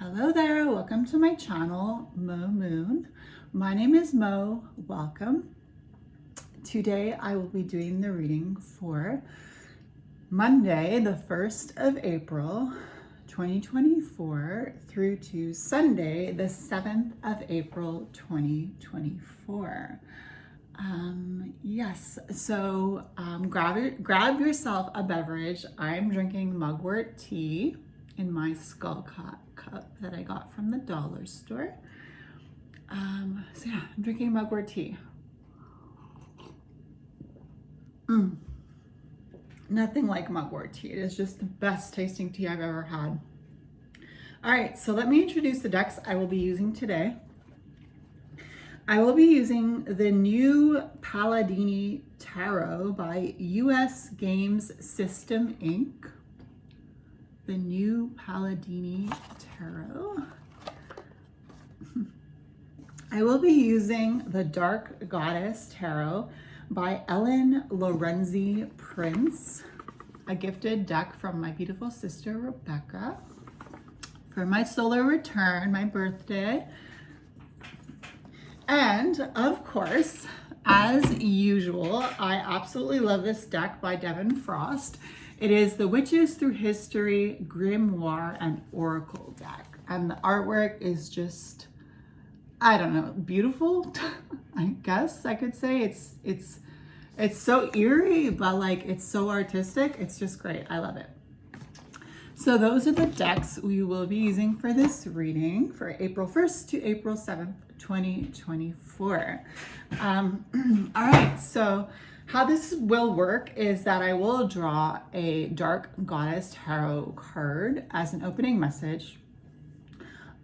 Hello there, welcome to my channel, Mo Moon. My name is Mo, welcome. Today I will be doing the reading for Monday, the 1st of April, 2024 through to Sunday, the 7th of April, 2024. Grab yourself a beverage. I'm drinking mugwort tea in my skull cup that I got from the dollar store. I'm drinking mugwort tea. Nothing like mugwort tea. It is just the best tasting tea I've ever had. All right, so let me introduce the decks I will be using today. I will be using the new Palladini Tarot by US Games System Inc. The new Palladini Tarot. I will be using the Dark Goddess Tarot by Ellen Lorenzi Prince, a gifted deck from my beautiful sister Rebecca for my solar return, my birthday. And of course, as usual, I absolutely love this deck by Devin Frost. It is the Witches Through History Grimoire and Oracle deck. And the artwork is just, I don't know, beautiful. I guess I could say it's so eerie, but like it's so artistic. It's just great. I love it. So those are the decks we will be using for this reading for April 1st to April 7th, 2024. All right, so how this will work is that I will draw a Dark Goddess Tarot card as an opening message.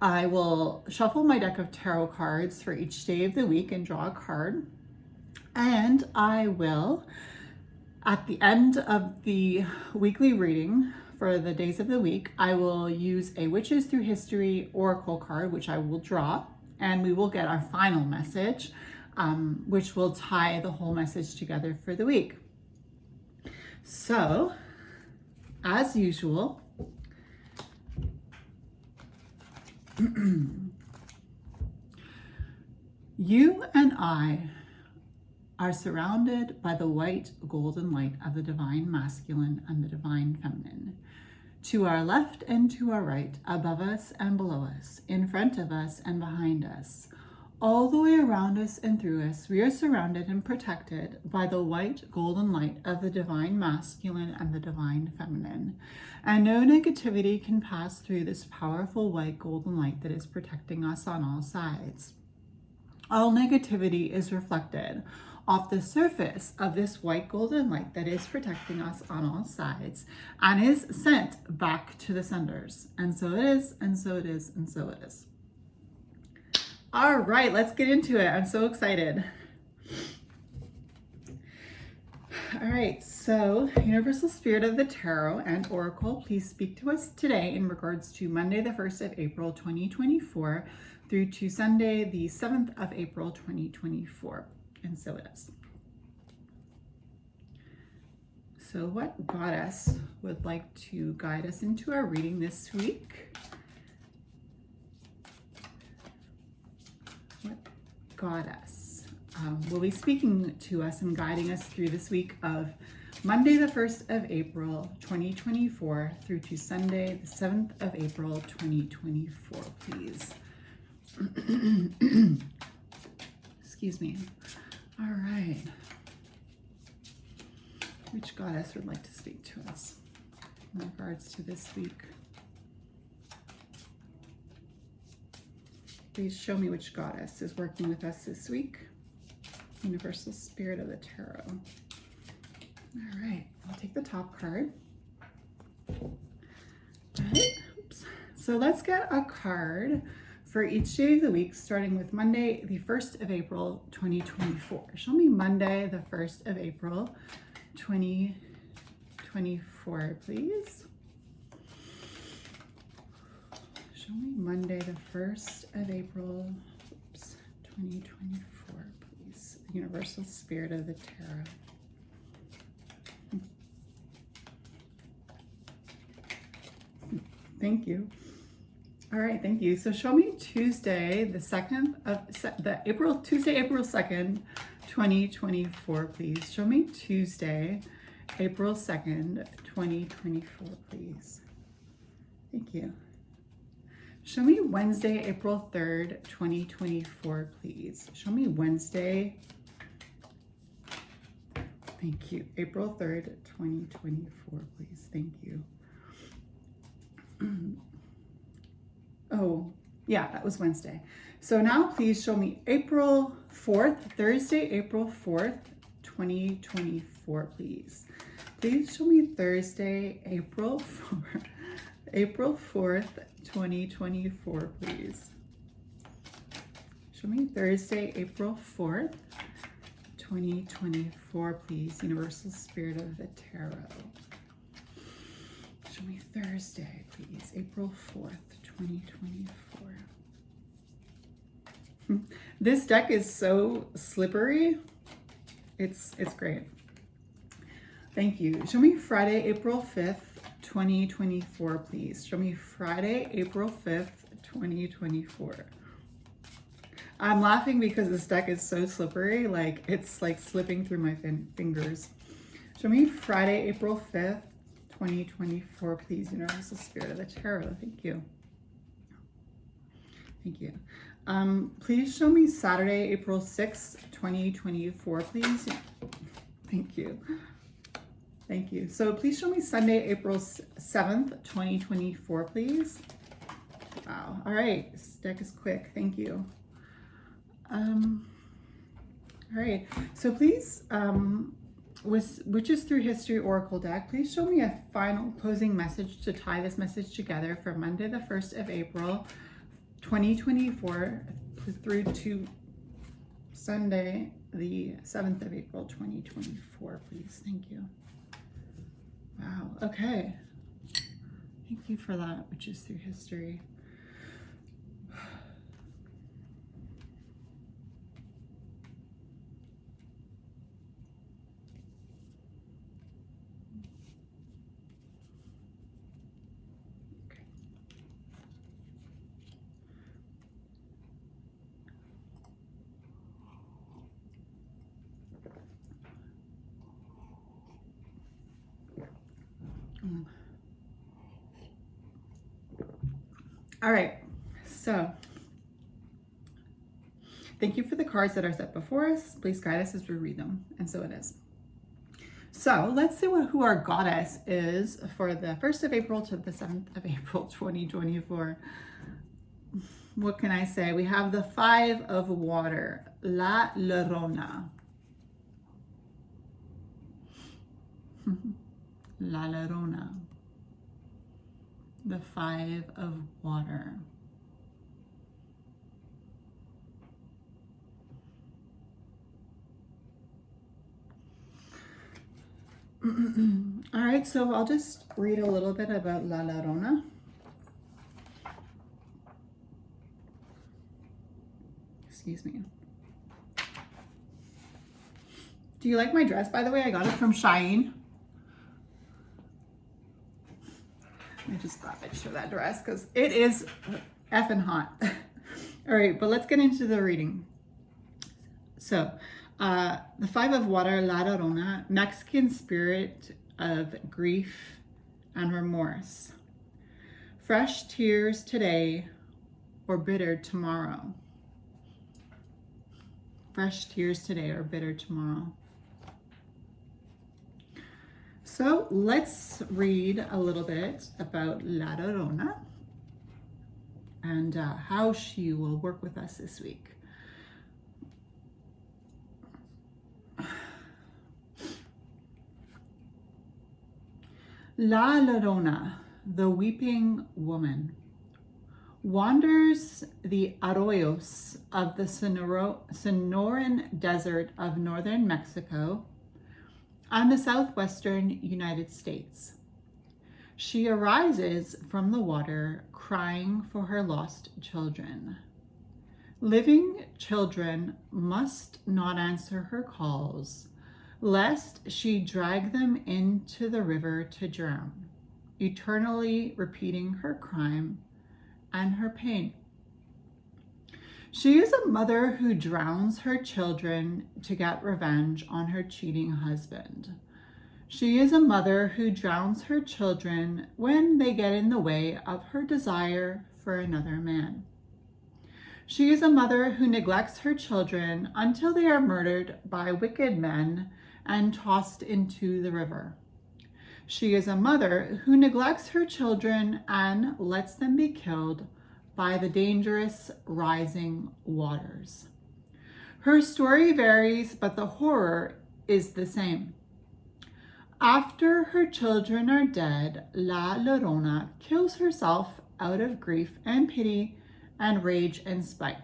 I will shuffle my deck of tarot cards for each day of the week and draw a card. And I will, at the end of the weekly reading for the days of the week, I will use a Witches Through History Oracle card, which I will draw, and we will get our final message, which will tie the whole message together for the week. So, as usual, you and I are surrounded by the white golden light of the divine masculine and the divine feminine. To our left and to our right, above us and below us, in front of us and behind us, all the way around us and through us, we are surrounded and protected by the white golden light of the divine masculine and the divine feminine. And no negativity can pass through this powerful white golden light that is protecting us on all sides. All negativity is reflected off the surface of this white golden light that is protecting us on all sides and is sent back to the senders. And so it is, and so it is, and so it is. All right, let's get into it. I'm so excited. All right, so Universal Spirit of the Tarot and Oracle, please speak to us today in regards to Monday, the 1st of April, 2024 through to Sunday, the 7th of April, 2024. And so it is. So what goddess would like to guide us into our reading this week? What goddess will be speaking to us and guiding us through this week of Monday, the 1st of April, 2024 through to Sunday, the 7th of April, 2024, please. Excuse me. All right. Which goddess would like to speak to us in regards to this week? Please show me which goddess is working with us this week. Universal Spirit of the Tarot. All right, I'll take the top card. All right, oops. So let's get a card for each day of the week, starting with Monday, the 1st of April, 2024. Show me Monday, the 1st of April, 2024, please. Show me Monday, the 1st of April, 2024, please. Universal Spirit of the Tarot. Thank you. All right, thank you. So show me Tuesday, the Tuesday, April 2nd, 2024, please. Show me Tuesday, April 2nd, 2024, please. Thank you. Show me Wednesday, April 3rd, 2024, please. Show me Wednesday. Thank you. April 3rd, 2024, please. Thank you. Oh, yeah, that was Wednesday. So now please show me April 4th, Thursday, April 4th, 2024, please. Please show me Thursday, April 4th, April 4th, 2024, please. Show me Thursday, April 4th, 2024, please. Universal Spirit of the Tarot. Show me Thursday, please. April 4th, 2024. This deck is so slippery. It's great. Thank you. Show me Friday, April 5th, 2024, please. Show me Friday, April 5th, 2024. I'm laughing because this deck is so slippery, like it's like slipping through my fingers. Show me Friday, April 5th, 2024, please. Universal Spirit of the Tarot. Thank you. Thank you. Please show me Saturday, April 6th, 2024, please. Thank you. Thank you. So please show me Sunday, April 7th, 2024, please. Wow. All right. This deck is quick. Thank you. All right. So please, Witches Through History Oracle deck, please show me a final closing message to tie this message together for Monday, the 1st of April, 2024 through to Sunday, the 7th of April, 2024, please. Thank you. Wow. Okay. Thank you for that, Witches Through History. All right, so thank you for the cards that are set before us. Please guide us as we read them, and so it is. So let's see who our goddess is for the 1st of April to the 7th of April, 2024. What can I say? We have the 5 of Water, La Llorona. La Llorona. The 5 of Water. All right, so I'll just read a little bit about La Llorona. Excuse me. Do you like my dress, by the way? I got it from Shein. I just thought I'd show that dress because it is effing hot. All right, but let's get into the reading. So, the 5 of Water, La Llorona, Mexican spirit of grief and remorse. Fresh tears today or bitter tomorrow. Fresh tears today or bitter tomorrow. So let's read a little bit about La Llorona and how she will work with us this week. La Llorona, the weeping woman, wanders the arroyos of the Sonoran Desert of northern Mexico and the southwestern United States. She arises from the water crying for her lost children. Living children must not answer her calls, lest she drag them into the river to drown, eternally repeating her crime and her pain. She is a mother who drowns her children to get revenge on her cheating husband. She is a mother who drowns her children when they get in the way of her desire for another man. She is a mother who neglects her children until they are murdered by wicked men and tossed into the river. She is a mother who neglects her children and lets them be killed by the dangerous rising waters. Her story varies, but the horror is the same. After her children are dead, La Llorona kills herself out of grief and pity and rage and spite.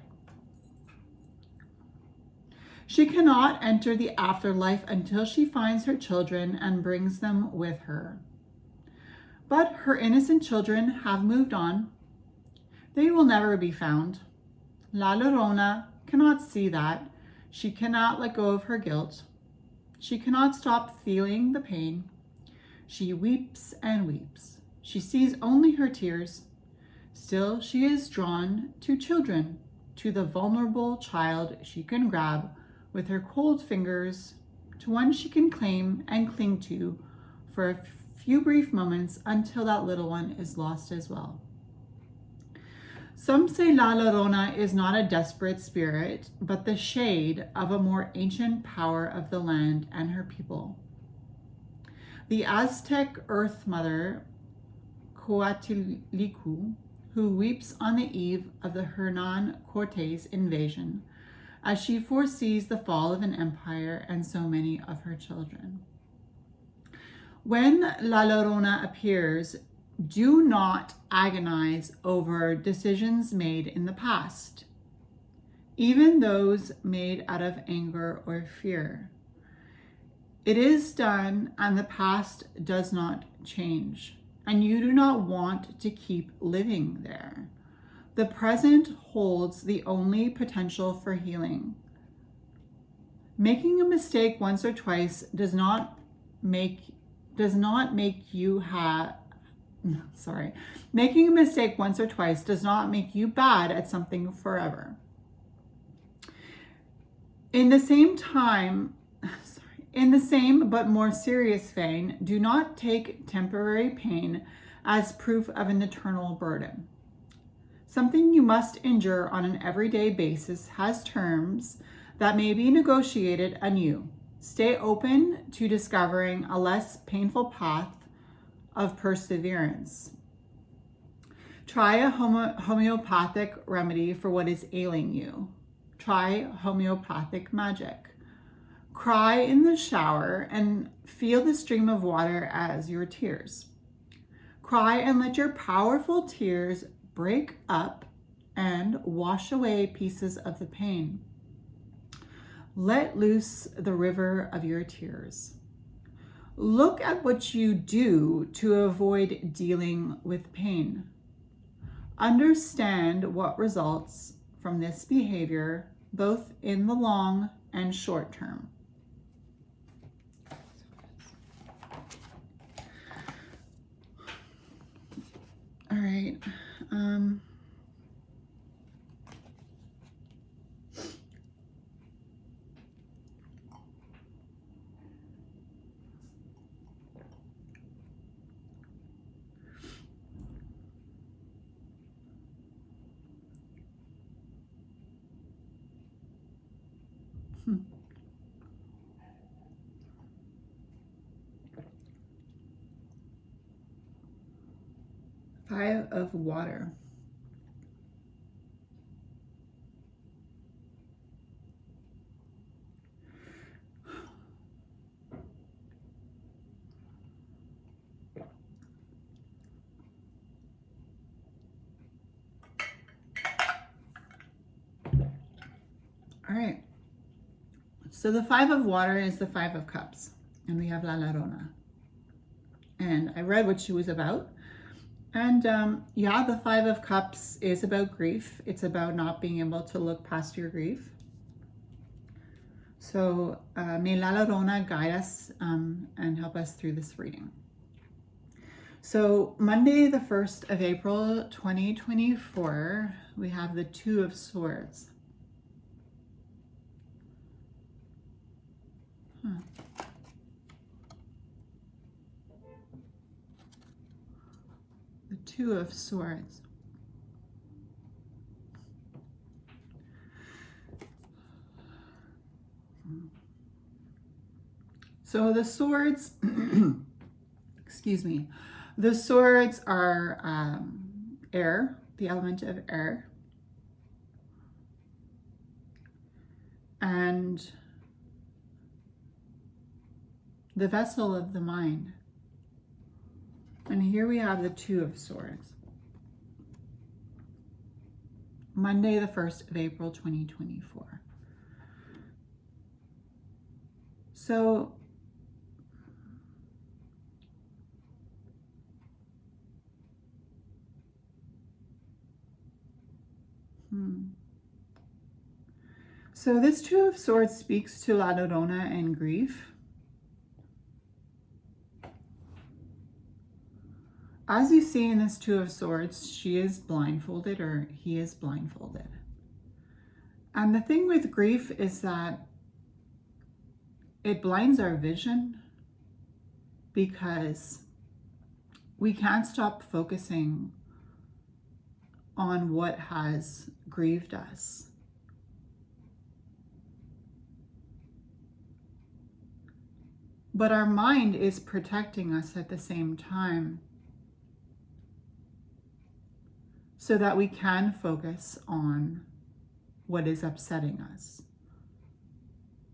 She cannot enter the afterlife until she finds her children and brings them with her. But her innocent children have moved on. They will never be found. La Llorona cannot see that. She cannot let go of her guilt. She cannot stop feeling the pain. She weeps and weeps. She sees only her tears. Still, she is drawn to children, to the vulnerable child she can grab with her cold fingers, to one she can claim and cling to for a few brief moments until that little one is lost as well. Some say La Llorona is not a desperate spirit, but the shade of a more ancient power of the land and her people. The Aztec Earth Mother, Coatlicue, who weeps on the eve of the Hernan Cortes invasion, as she foresees the fall of an empire and so many of her children. When La Llorona appears, do not agonize over decisions made in the past, even those made out of anger or fear. It is done, and the past does not change, and you do not want to keep living there. The present holds the only potential for healing. Making a mistake once or twice does not make you Making a mistake once or twice does not make you bad at something forever. In the same but more serious vein, do not take temporary pain as proof of an eternal burden. Something you must endure on an everyday basis has terms that may be negotiated anew. Stay open to discovering a less painful path of perseverance. Try a homeopathic remedy for what is ailing you. Try homeopathic magic. Cry in the shower and feel the stream of water as your tears. Cry and let your powerful tears break up and wash away pieces of the pain. Let loose the river of your tears. Look at what you do to avoid dealing with pain. Understand what results from this behavior, both in the long and short term. All right. 5 of water. All right. So the 5 of water is the 5 of cups, and we have La Llorona. And I read what she was about. And yeah, the 5 of cups is about grief. It's about not being able to look past your grief. So may La Llorona guide us and help us through this reading. So Monday, the 1st of April, 2024, we have the Two of Swords. The Two of Swords. So the swords, excuse me, the swords are air, the element of air. And the vessel of the mind. And here we have the Two of Swords. Monday, the 1st of April, 2024. So, So this Two of Swords speaks to La Llorona and grief. As you see in this Two of Swords, she is blindfolded, or he is blindfolded. And the thing with grief is that it blinds our vision, because we can't stop focusing on what has grieved us. But our mind is protecting us at the same time, so that we can focus on what is upsetting us,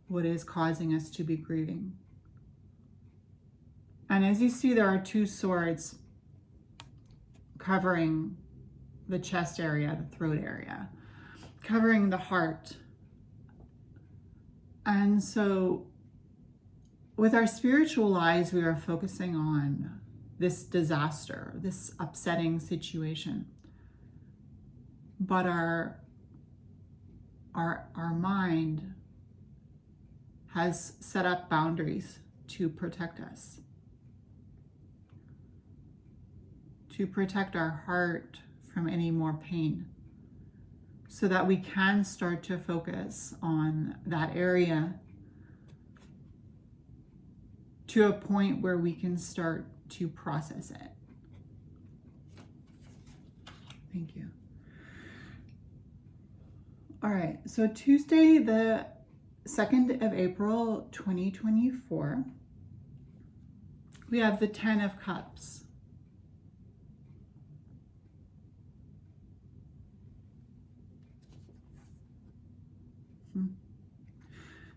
what is causing us to be grieving. And as you see, there are two swords covering the chest area, the throat area, covering the heart. And so with our spiritual eyes, we are focusing on this disaster, this upsetting situation. But our mind has set up boundaries to protect us, to protect our heart from any more pain, so that we can start to focus on that area to a point where we can start to process it. Thank you. All right, so Tuesday, the 2nd of April, 2024, we have the 10 of Cups.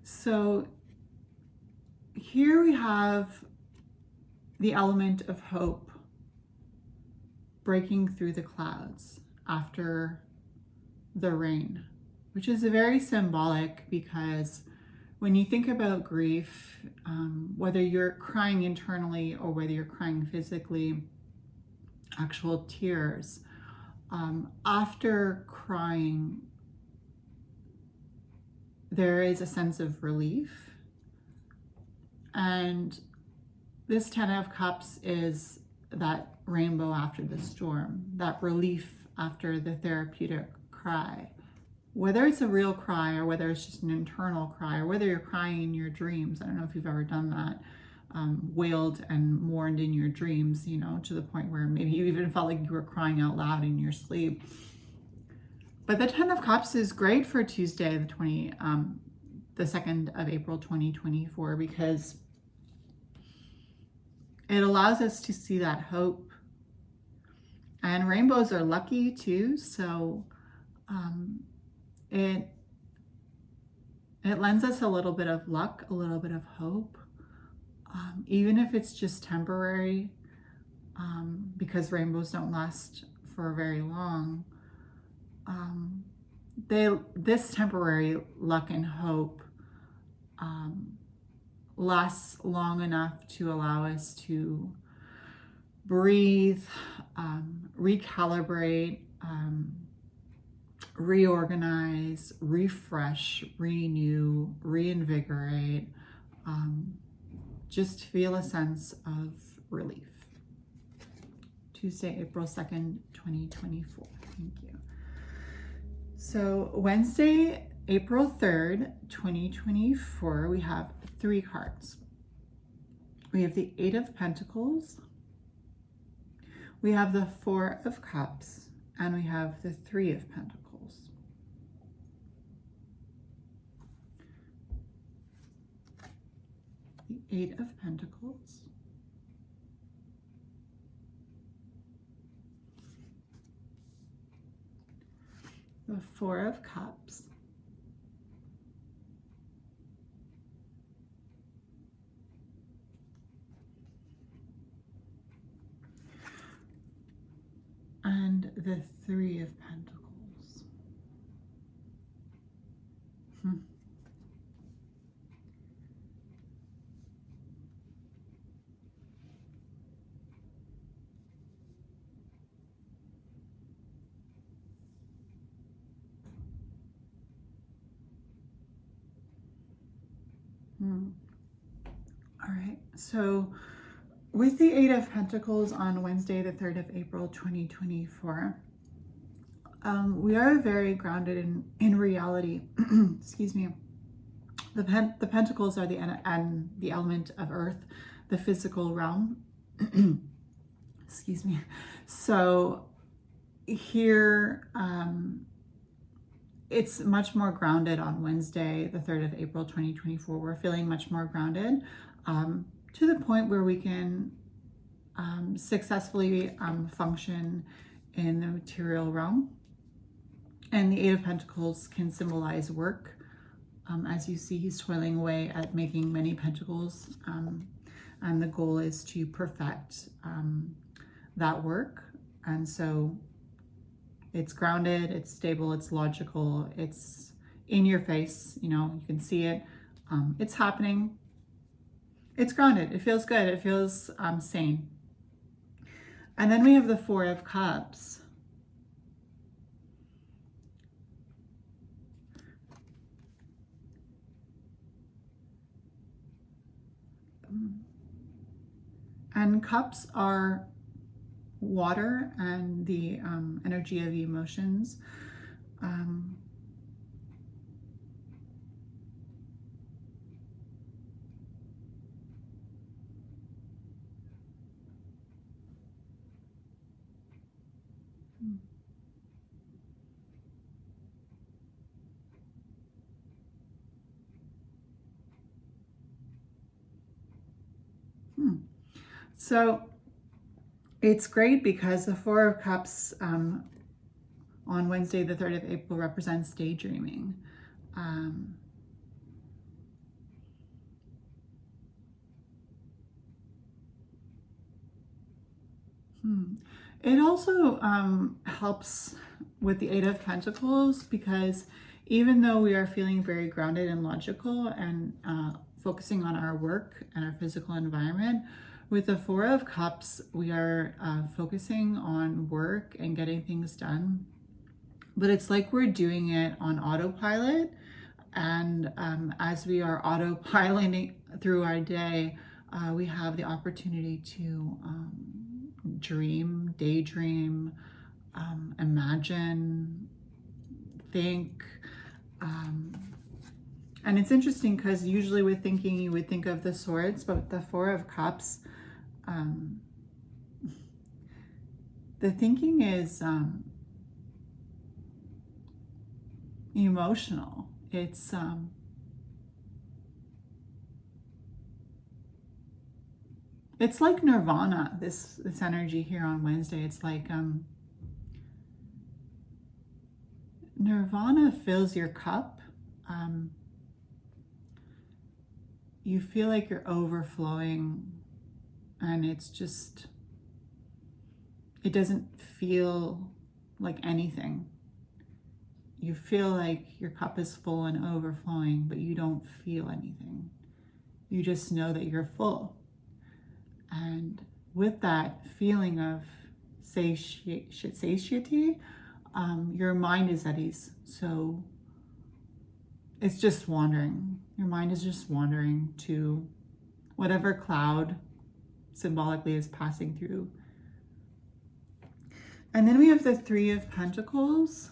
So here we have the element of hope breaking through the clouds after the rain, which is very symbolic, because when you think about grief, whether you're crying internally or whether you're crying physically, actual tears, after crying, there is a sense of relief. And this 10 of Cups is that rainbow after the storm, that relief after the therapeutic cry. Whether it's a real cry or whether it's just an internal cry, or whether you're crying in your dreams. I don't know if you've ever done that, wailed and mourned in your dreams, you know, to the point where maybe you even felt like you were crying out loud in your sleep. But the 10 of Cups is great for Tuesday, the 2nd of April, 2024, because it allows us to see that hope. And rainbows are lucky too, so it lends us a little bit of luck, a little bit of hope, even if it's just temporary, because rainbows don't last for very long. This temporary luck and hope lasts long enough to allow us to breathe, recalibrate, reorganize, refresh, renew, reinvigorate, just feel a sense of relief. Tuesday, April 2nd, 2024. Thank you. So Wednesday, April 3rd, 2024, we have 3 cards. We have the 8 of Pentacles, we have the 4 of Cups, and we have the 3 of Pentacles. The 8 of Pentacles, the 4 of Cups, and the 3 of Pentacles. All right, so with the 8 of Pentacles on Wednesday, the 3rd of April, 2024, we are very grounded in reality. Excuse me. The Pentacles are the element of Earth, the physical realm. Excuse me. So here, it's much more grounded on Wednesday, the 3rd of April, 2024. We're feeling much more grounded to the point where we can successfully function in the material realm. And the 8 of Pentacles can symbolize work. As you see, he's toiling away at making many pentacles. And the goal is to perfect that work. And so it's grounded, it's stable, it's logical, it's in your face, you know, you can see it. It's happening. It's grounded. It feels good. It feels sane. And then we have the 4 of Cups. And cups are water and the energy of emotions. So it's great because the 4 of Cups on Wednesday, the 3rd of April, represents daydreaming. It also helps with the 8 of Pentacles, because even though we are feeling very grounded and logical and focusing on our work and our physical environment, with the 4 of Cups, we are focusing on work and getting things done. But it's like we're doing it on autopilot. And as we are autopiloting through our day, we have the opportunity to dream, daydream, imagine, think. And it's interesting because usually with thinking, you would think of the swords, but with the 4 of Cups, the thinking is emotional. It's like nirvana, this energy here on Wednesday. It's like nirvana fills your cup. You feel like you're overflowing, and it's just, it doesn't feel like anything. You feel like your cup is full and overflowing, but you don't feel anything. You just know that you're full. And with that feeling of satiety, your mind is at ease. So it's just wandering. Your mind is just wandering to whatever cloud symbolically is passing through And then we have the Three of Pentacles.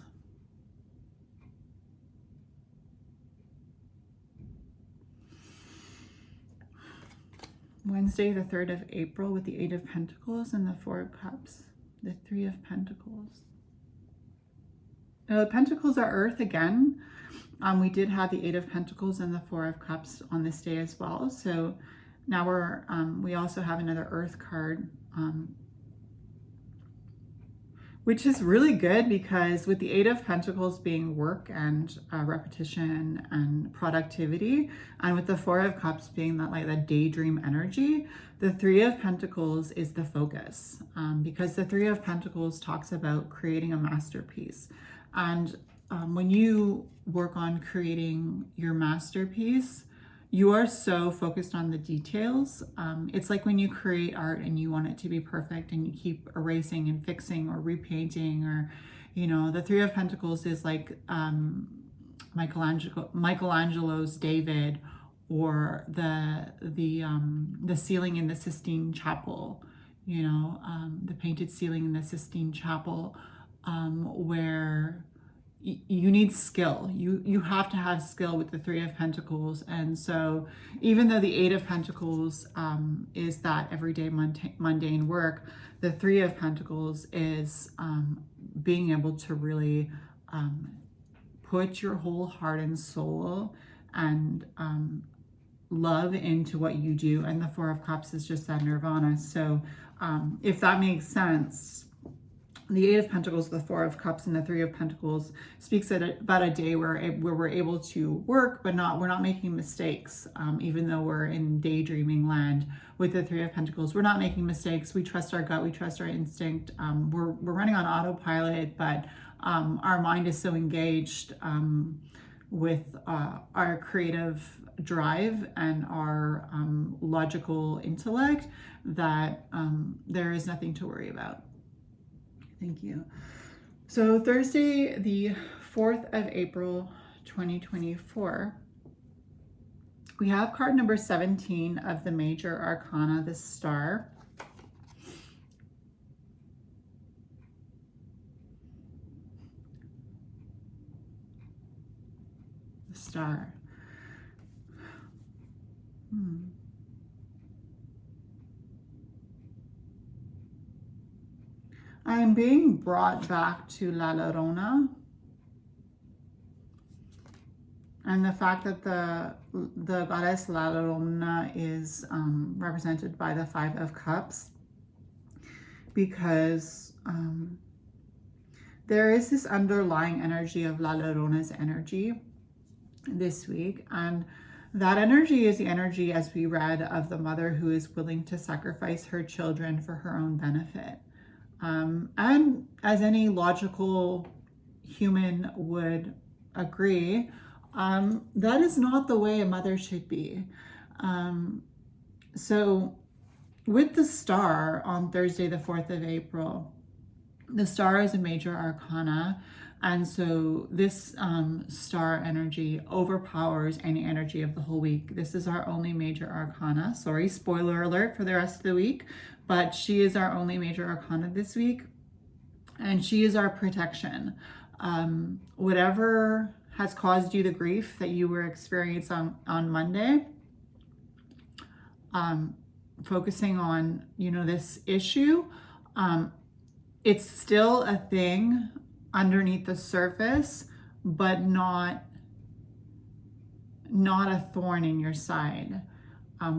Wednesday, the 3rd of April, with the Eight of Pentacles and the Four of Cups. The Three of Pentacles. Now, the Pentacles are Earth again. We did have the Eight of Pentacles and the Four of Cups on this day as well. So now we also have another Earth card, which is really good because with the Eight of Pentacles being work and repetition and productivity, and with the Four of Cups being that daydream energy, the Three of Pentacles is the focus, because the Three of Pentacles talks about creating a masterpiece. And when you work on creating your masterpiece, you are so focused on the details. It's like when you create art and you want it to be perfect and you keep erasing and fixing or repainting, or, the Three of Pentacles is like Michelangelo's David, or the ceiling in the Sistine Chapel, the painted ceiling in the Sistine Chapel, where you need skill. You have to have skill with the Three of Pentacles. And so even though the Eight of Pentacles is that everyday mundane work, the Three of Pentacles is being able to really put your whole heart and soul and love into what you do. And the Four of Cups is just that nirvana. So if that makes sense, the Eight of Pentacles, the Four of Cups, and the Three of Pentacles speaks about a day where we're able to work, but we're not making mistakes. Even though we're in daydreaming land with the Three of Pentacles, we're not making mistakes. We trust our gut, we trust our instinct. We're running on autopilot, but our mind is so engaged with our creative drive and our logical intellect that there is nothing to worry about. Thank you. So Thursday, the 4th of April, 2024, we have card number 17 of the Major Arcana, the Star. The Star. I am being brought back to La Llorona, and the fact that the goddess La Llorona is represented by the Five of Cups, because there is this underlying energy of La Llorona's energy this week, and that energy is the energy, as we read, of the mother who is willing to sacrifice her children for her own benefit. And as any logical human would agree, that is not the way a mother should be. So with the Star on Thursday, the 4th of April, the Star is a Major Arcana. And so this Star energy overpowers any energy of the whole week. This is our only Major Arcana. Sorry, spoiler alert for the rest of the week, but she is our only Major Arcana this week. And she is our protection. Whatever has caused you the grief that you were experiencing on Monday, focusing on, this issue, it's still a thing underneath the surface, but not a thorn in your side,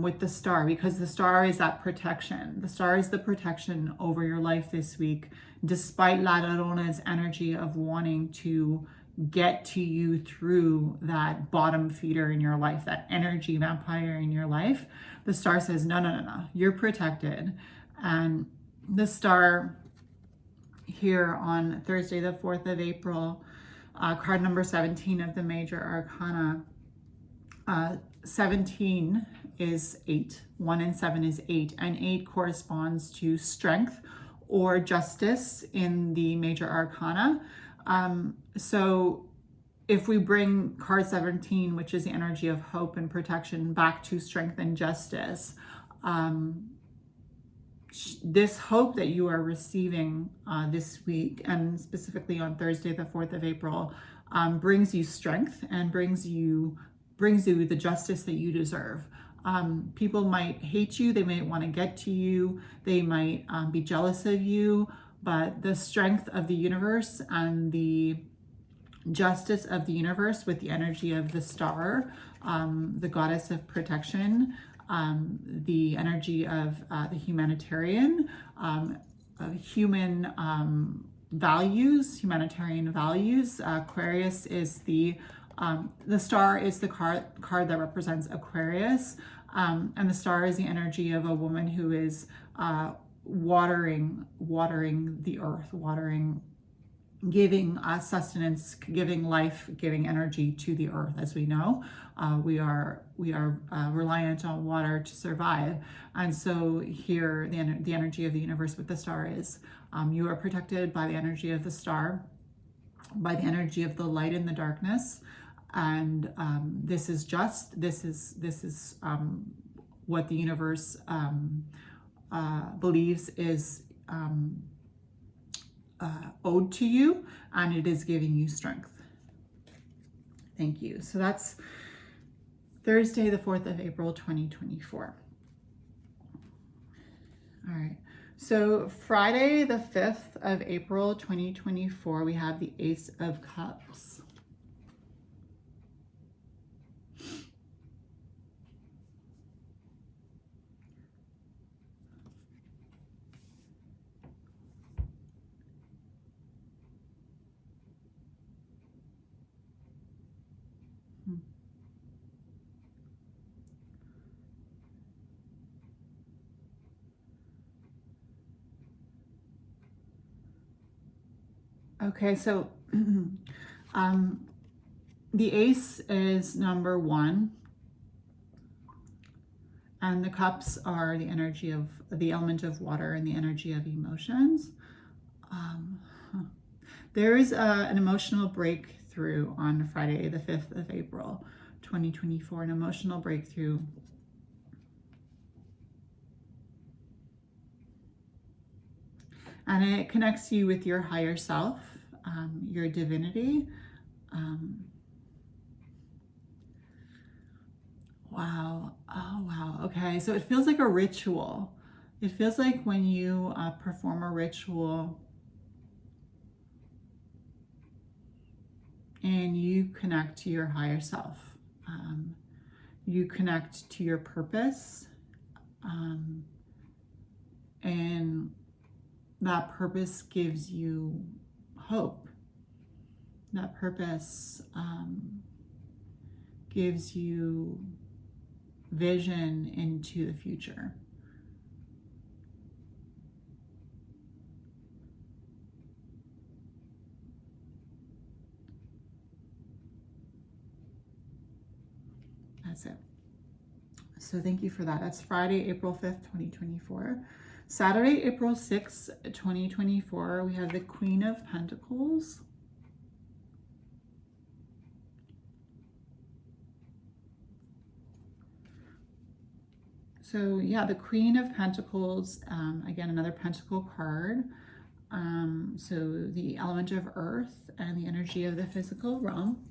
with the Star, because the Star is that protection. The Star is the protection over your life this week, despite La Llorona's energy of wanting to get to you through that bottom feeder in your life, that energy vampire in your life. The Star says, no, you're protected. And the Star here on Thursday, the 4th of April, card number 17 of the Major Arcana. 17 is 8. 1 and 7 is 8. And 8 corresponds to strength or justice in the Major Arcana. So if we bring card 17, which is the energy of hope and protection, back to strength and justice, this hope that you are receiving this week, and specifically on Thursday, the 4th of April, brings you strength and brings you the justice that you deserve. People might hate you, they might want to get to you, they might be jealous of you, but the strength of the universe and the justice of the universe with the energy of the star, the goddess of protection, the energy of the humanitarian, of human humanitarian values. Aquarius is the star is the card that represents Aquarius, and the star is the energy of a woman who is watering the earth, giving sustenance, giving life, giving energy to the earth. As we know, we are reliant on water to survive, and so here the energy of the universe with the star is you are protected by the energy of the star, by the energy of the light in the darkness, and this is what the universe believes is owed to you, and it is giving you strength. Thank you. So that's Thursday, the 4th of April, 2024. All right. So Friday, the 5th of April, 2024, we have the Ace of Cups. Okay, so the ace is number 1, and the cups are the energy of the element of water and the energy of emotions. There is an emotional breakthrough on Friday, the 5th of April, 2024, an emotional breakthrough. And it connects you with your higher self, your divinity. Wow. Oh, wow. Okay. So it feels like a ritual. It feels like when you perform a ritual and you connect to your higher self. You connect to your purpose. And that purpose gives you hope. That purpose gives you vision into the future. That's it. So thank you for that. That's Friday, April 5th, 2024. Saturday, April 6th, 2024, we have the Queen of Pentacles. So yeah, the Queen of Pentacles, again, another pentacle card. So the element of earth and the energy of the physical realm.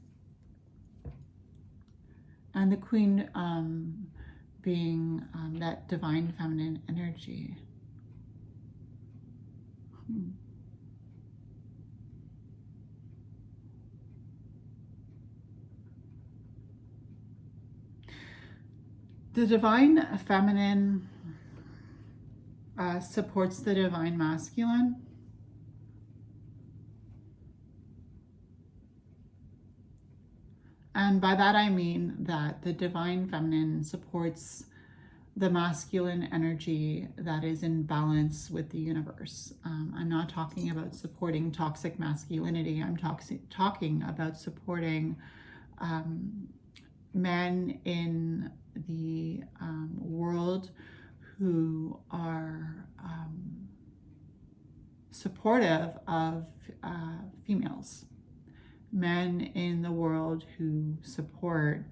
And the Queen being that divine feminine energy. The divine feminine supports the divine masculine. And by that I mean that the divine feminine supports the masculine energy that is in balance with the universe. I'm not talking about supporting toxic masculinity. I'm talking about supporting men in the world who are supportive of females. Men in the world who support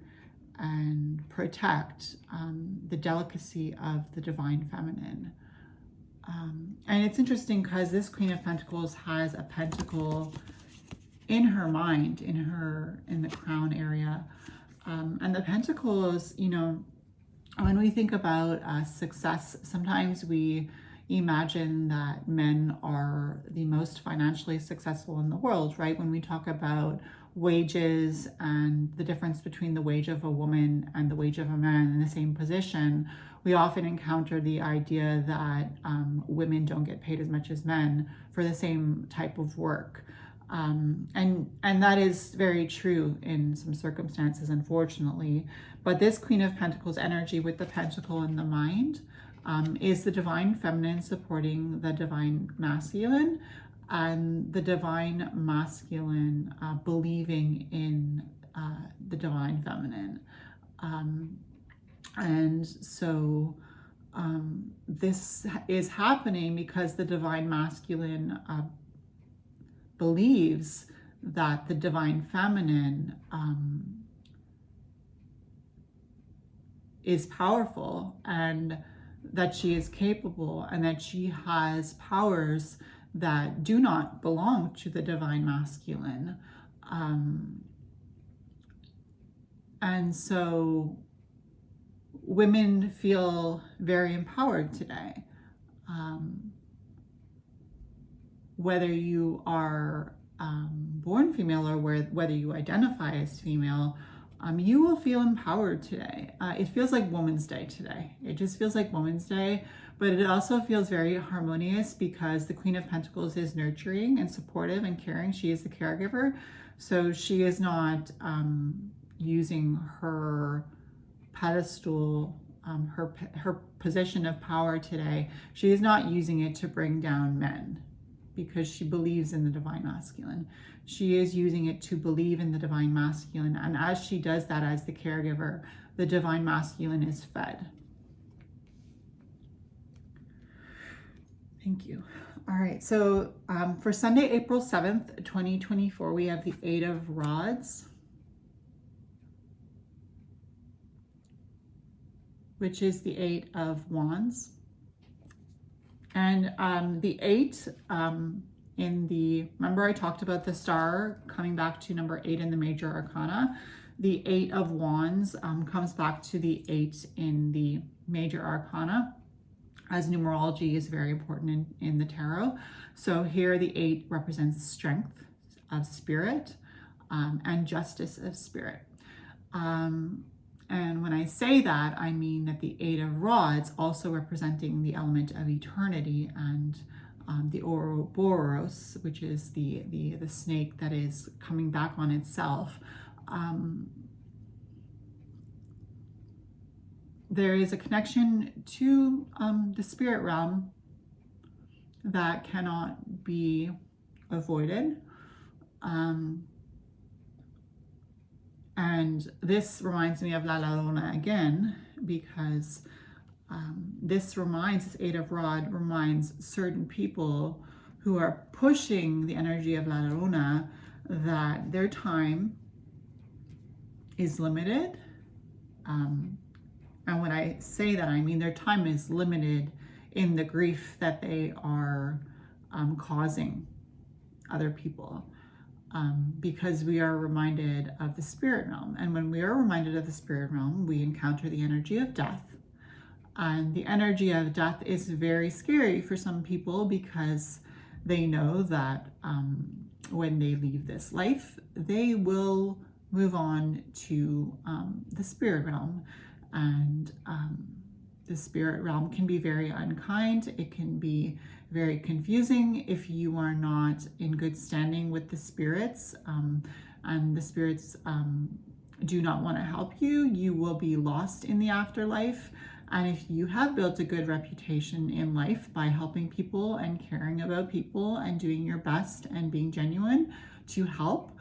and protect the delicacy of the divine feminine. And it's interesting because this Queen of Pentacles has a pentacle in her mind, in the crown area. And the pentacles, you know, when we think about success, sometimes we imagine that men are the most financially successful in the world, right? When we talk about wages and the difference between the wage of a woman and the wage of a man in the same position, we often encounter the idea that women don't get paid as much as men for the same type of work. And that is very true in some circumstances, unfortunately. But this Queen of Pentacles energy with the pentacle in the mind is the divine feminine supporting the divine masculine, and the divine masculine believing in the divine feminine. And so this is happening because the divine masculine believes that the divine feminine is powerful, and that she is capable, and that she has powers that do not belong to the divine masculine. And so women feel very empowered today. Whether you are born female or whether you identify as female, you will feel empowered today. It feels like Women's Day today. It just feels like Women's Day, but it also feels very harmonious because the Queen of Pentacles is nurturing and supportive and caring. She is the caregiver. So she is not using her pedestal, her position of power today. She is not using it to bring down men, because she believes in the divine masculine. She is using it to believe in the divine masculine. And as she does that as the caregiver, the divine masculine is fed. Thank you. All right, so for Sunday, April 7th, 2024, we have the 8 of Rods, which is the 8 of Wands. And the 8 remember I talked about the star coming back to number 8 in the major arcana. The 8 of Wands comes back to the 8 in the major arcana, as numerology is very important in the tarot. So here the 8 represents strength of spirit and justice of spirit. And when I say that, I mean that the 8 of Rods also representing the element of eternity and the Ouroboros, which is the snake that is coming back on itself. There is a connection to the spirit realm that cannot be avoided. And this reminds me of La Llorona again, because this 8 of Rod reminds certain people who are pushing the energy of La Llorona that their time is limited. And when I say that, I mean their time is limited in the grief that they are causing other people. Because we are reminded of the spirit realm. And when we are reminded of the spirit realm, we encounter the energy of death. And the energy of death is very scary for some people because they know that when they leave this life, they will move on to the spirit realm. And the spirit realm can be very unkind. It can be very confusing if you are not in good standing with the spirits, and the spirits do not want to help you. You will be lost in the afterlife. And if you have built a good reputation in life by helping people and caring about people and doing your best and being genuine to help,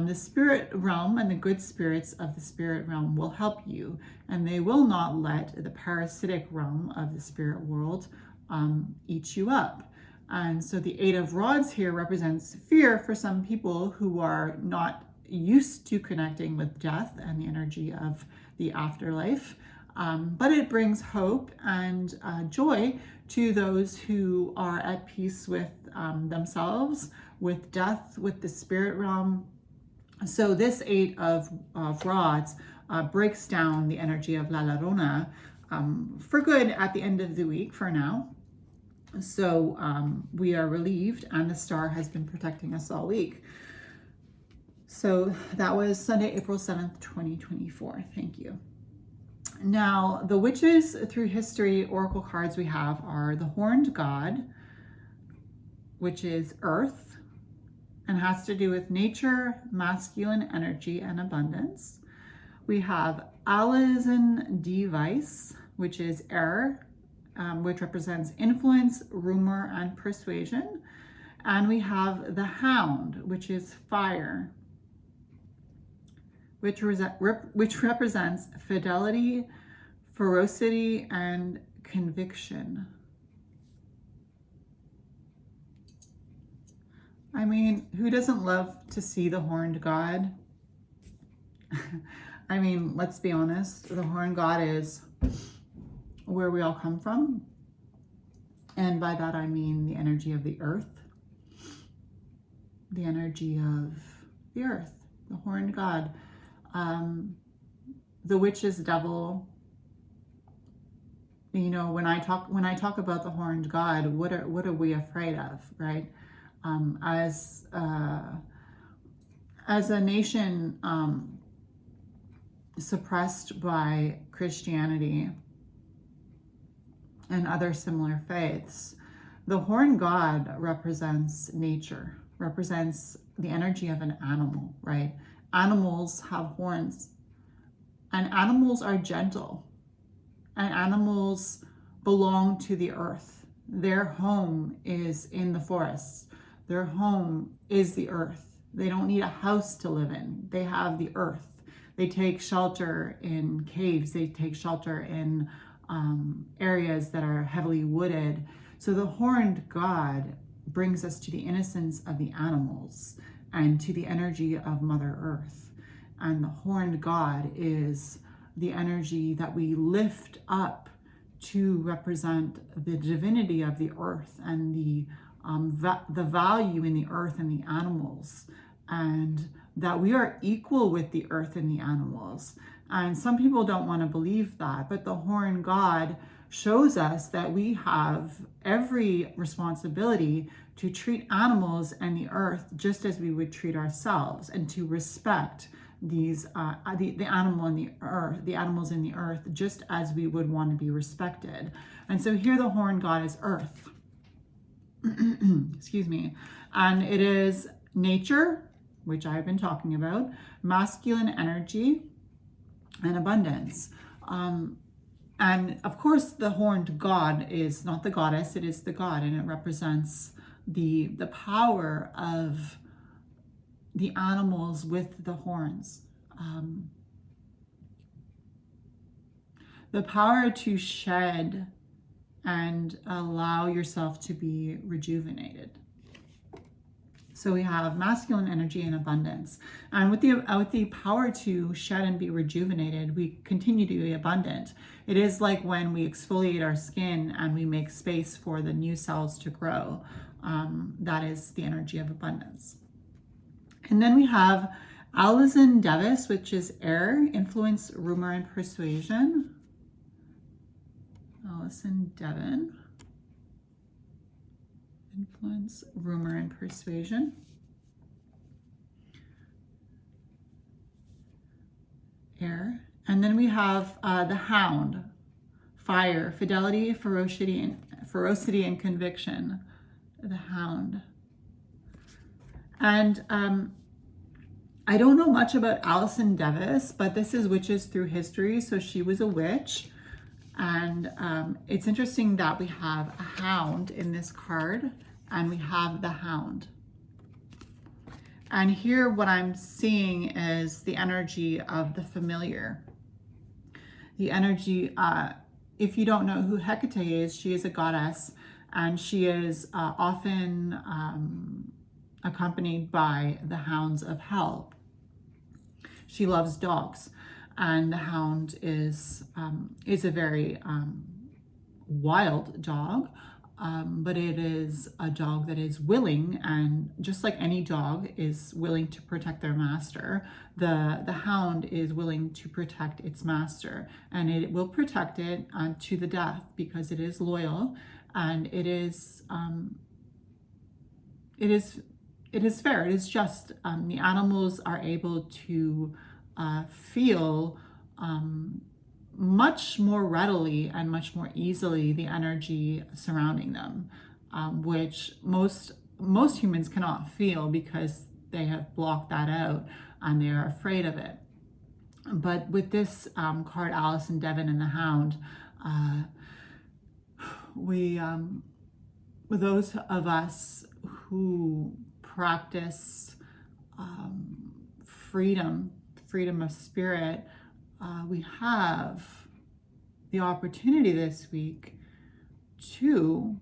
the spirit realm and the good spirits of the spirit realm will help you, and they will not let the parasitic realm of the spirit world eat you up. And so the 8 of Rods here represents fear for some people who are not used to connecting with death and the energy of the afterlife. but it brings hope and joy to those who are at peace with themselves, with death, with the spirit realm. So this Eight of Rods breaks down the energy of La Llorona for good at the end of the week for now. So we are relieved, and the star has been protecting us all week. So that was Sunday, April 7th, 2024. Thank you. Now, the witches through history oracle cards we have are the Horned God, which is Earth, and has to do with nature, masculine energy, and abundance. We have Alison Device, which is Air, which represents influence, rumor, and persuasion. And we have the Hound, which is Fire, which represents fidelity, ferocity, and conviction. I mean, who doesn't love to see the Horned God? I mean, let's be honest, the Horned God is where we all come from. And by that, I mean the energy of the earth, the energy of the earth, the Horned God. The witch's devil. You know, when I talk about the Horned God, what are we afraid of, right? As a nation suppressed by Christianity and other similar faiths, the Horned God represents nature, represents the energy of an animal, right? Animals have horns, and animals are gentle, and animals belong to the earth. Their home is in the forests. Their home is the earth. They don't need a house to live in. They have the earth. They take shelter in caves. They take shelter in areas that are heavily wooded. So the Horned God brings us to the innocence of the animals and to the energy of Mother Earth. And the Horned God is the energy that we lift up to represent the divinity of the earth and the value in the earth and the animals, and that we are equal with the earth and the animals. And some people don't want to believe that, but the Horned God shows us that we have every responsibility to treat animals and the earth just as we would treat ourselves, and to respect these the animal and the earth, the animals in the earth, just as we would want to be respected. And so here the Horned God is Earth. Excuse me. And it is nature, which I've been talking about, masculine energy, and abundance. And of course, the Horned God is not the goddess, it is the God, and it represents the power of the animals with the horns. The power to shed and allow yourself to be rejuvenated. So we have masculine energy and abundance. And with the power to shed and be rejuvenated, we continue to be abundant. It is like when we exfoliate our skin and we make space for the new cells to grow. That is the energy of abundance. And then we have Alison Device, which is Air, influence, rumor, and persuasion. Alison Devon, influence, rumor, and persuasion. Air. And then we have the Hound, Fire, fidelity, ferocity, and conviction. The Hound. And I don't know much about Alison Device, but this is Witches Through History, so she was a witch. And it's interesting that we have a hound in this card, and we have the Hound. And here what I'm seeing is the energy of the familiar. The energy, if you don't know who Hecate is, she is a goddess, and she is often accompanied by the hounds of hell. She loves dogs. And the hound is a very wild dog, but it is a dog that is willing, and just like any dog is willing to protect their master, the hound is willing to protect its master, and it will protect it to the death because it is loyal, and it is fair. It is just. The animals are able to feel much more readily and much more easily the energy surrounding them, which most humans cannot feel because they have blocked that out and they are afraid of it. But with this card, Alice and Devin and the Hound, with those of us who practice freedom of spirit, we have the opportunity this week to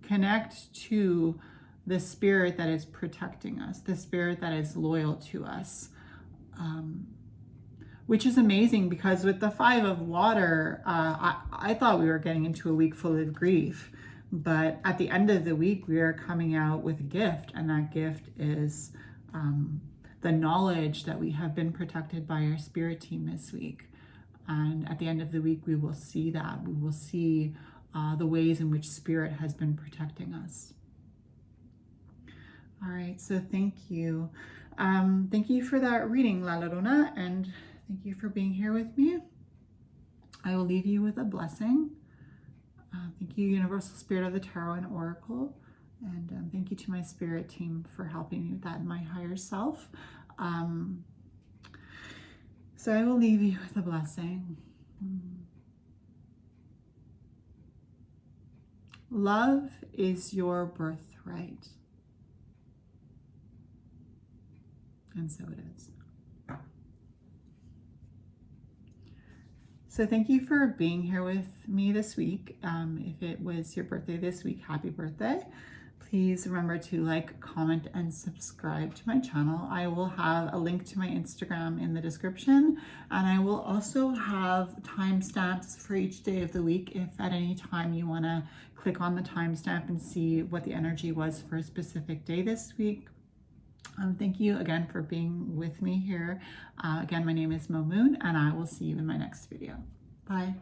connect to the spirit that is protecting us, the spirit that is loyal to us, which is amazing because with the Five of Water, I thought we were getting into a week full of grief, but at the end of the week, we are coming out with a gift, and that gift is the knowledge that we have been protected by our spirit team this week. And at the end of the week, we will see that. We will see the ways in which spirit has been protecting us. All right, so thank you. Thank you for that reading, La Llorona, and thank you for being here with me. I will leave you with a blessing. Thank you, Universal Spirit of the Tarot and Oracle. And thank you to my spirit team for helping me with that in my higher self. So I will leave you with a blessing. Love is your birthright. And so it is. So thank you for being here with me this week. If it was your birthday this week, happy birthday. Please remember to like, comment, and subscribe to my channel. I will have a link to my Instagram in the description, and I will also have timestamps for each day of the week if at any time you want to click on the timestamp and see what the energy was for a specific day this week. Thank you again for being with me here. Again, my name is Mo Moon, and I will see you in my next video. Bye.